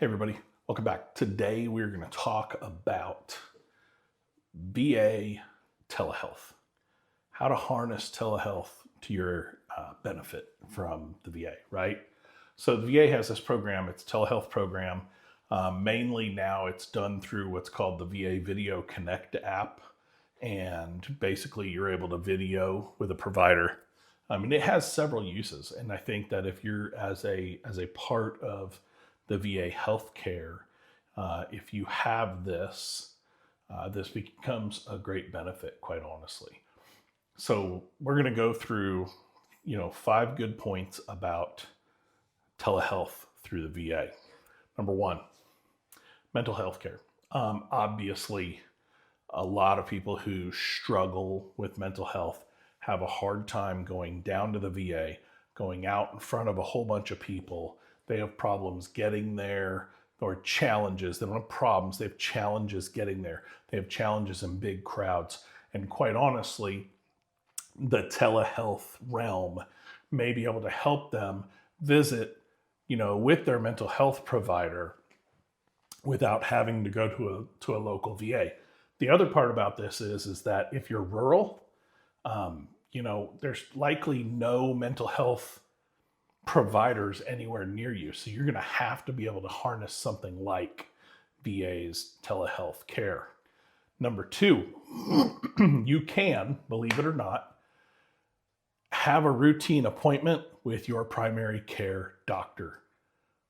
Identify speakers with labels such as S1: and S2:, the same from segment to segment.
S1: Everybody, welcome back. Today we're going to talk about VA telehealth, how to harness telehealth to your benefit from the VA, right? So the VA has this program, it's a telehealth program. Mainly now it's done through what's called the VA Video Connect app. And basically you're able to video with a provider. It has several uses. And I think that if you're as a part of the VA healthcare, if you have this, this becomes a great benefit, quite honestly. So we're going to go through, 5 good points about telehealth through the VA. Number 1, mental health care. Obviously, a lot of people who struggle with mental health have a hard time going down to the VA, going out in front of a whole bunch of people. They have problems getting there, or challenges. They don't have problems, they have challenges getting there. They have challenges in big crowds. And quite honestly, the telehealth realm may be able to help them visit, with their mental health provider without having to go to a local VA. The other part about this is that if you're rural, there's likely no mental health providers anywhere near you. So you're going to have to be able to harness something like VA's telehealth care. Number 2, you can, believe it or not, have a routine appointment with your primary care doctor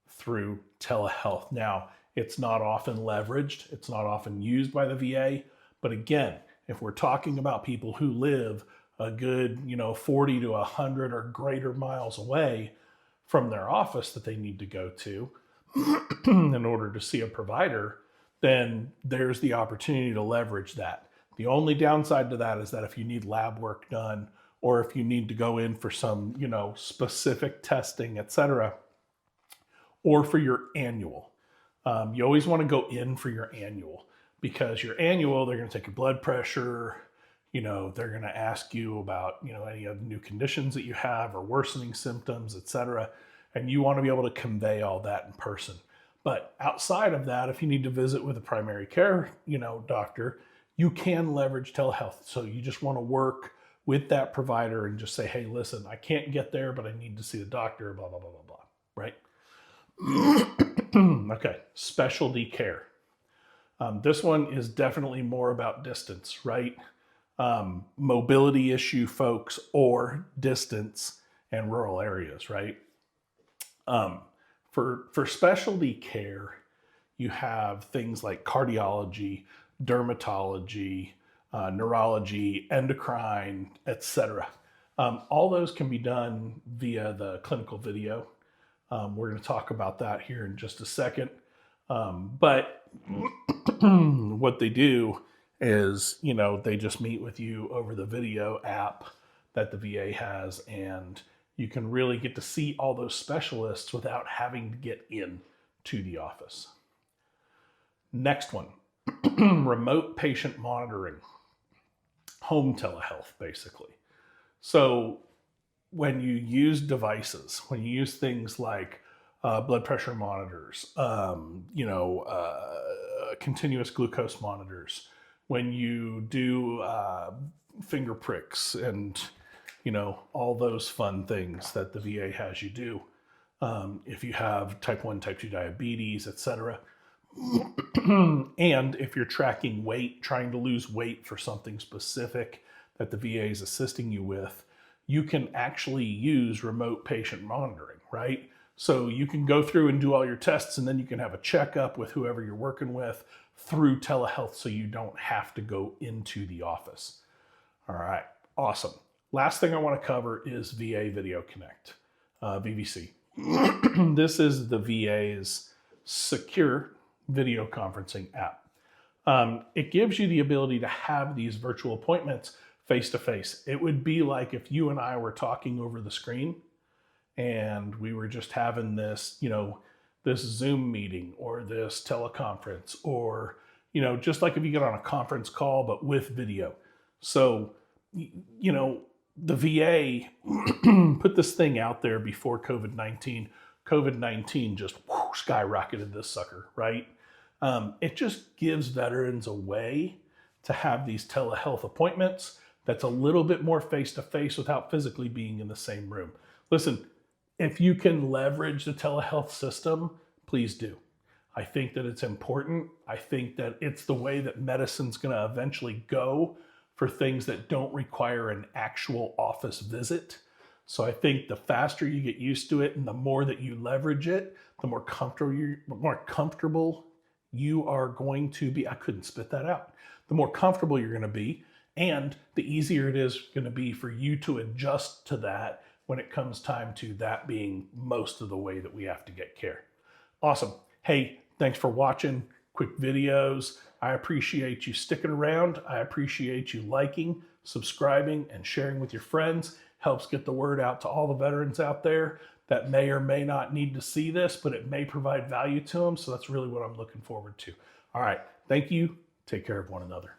S1: through telehealth. Now, it's not often leveraged. It's not often used by the VA. But again, if we're talking about people who live a good, 40 to 100 or greater miles away from their office that they need to go to in order to see a provider, then there's the opportunity to leverage that. The only downside to that is that if you need lab work done, or if you need to go in for some, specific testing, etc., or for your annual, you always want to go in for your annual, because your annual, they're going to take your blood pressure. They're going to ask you about, any of the new conditions that you have or worsening symptoms, etc. And you want to be able to convey all that in person. But outside of that, if you need to visit with a primary care, doctor, you can leverage telehealth. So you just want to work with that provider and just say, hey, listen, I can't get there, but I need to see the doctor, blah, blah, blah, blah, blah, right? Okay, specialty care. This one is definitely more about distance, right? Mobility issue folks, or distance and rural areas, right? For specialty care, you have things like cardiology, dermatology, neurology, endocrine, etc. All those can be done via the clinical video. We're going to talk about that here in just a second. But what they do is, they just meet with you over the video app that the VA has, and you can really get to see all those specialists without having to get in to the office. Next one, remote patient monitoring, home telehealth, basically. So when you use devices, when you use things like blood pressure monitors, continuous glucose monitors, when you do finger pricks and, all those fun things that the VA has you do. If you have type 1, type 2 diabetes, etc. And if you're tracking weight, trying to lose weight for something specific that the VA is assisting you with, you can actually use remote patient monitoring, right? So you can go through and do all your tests, and then you can have a checkup with whoever you're working with through telehealth, so you don't have to go into the office. All right, awesome. Last thing I want to cover is VA Video Connect, VVC. This is the VA's secure video conferencing app. It gives you the ability to have these virtual appointments face-to-face. It would be like if you and I were talking over the screen and we were just having this, this Zoom meeting or this teleconference, or, just like if you get on a conference call, but with video. So, the VA put this thing out there before COVID-19. COVID-19 just skyrocketed this sucker, right? It just gives veterans a way to have these telehealth appointments that's a little bit more face-to-face without physically being in the same room. Listen, if you can leverage the telehealth system, please do. I think that it's important. I think that it's the way that medicine's going to eventually go for things that don't require an actual office visit. So I think the faster you get used to it and the more that you leverage it, the more comfortable you are going to be. I couldn't spit that out. The more comfortable you're going to be, and the easier it is going to be for you to adjust to that when it comes time to that being most of the way that we have to get care. Awesome. Hey, thanks for watching quick videos. I appreciate you sticking around. I appreciate you liking, subscribing, and sharing with your friends. Helps get the word out to all the veterans out there that may or may not need to see this, but it may provide value to them. So that's really what I'm looking forward to. All right. Thank you. Take care of one another.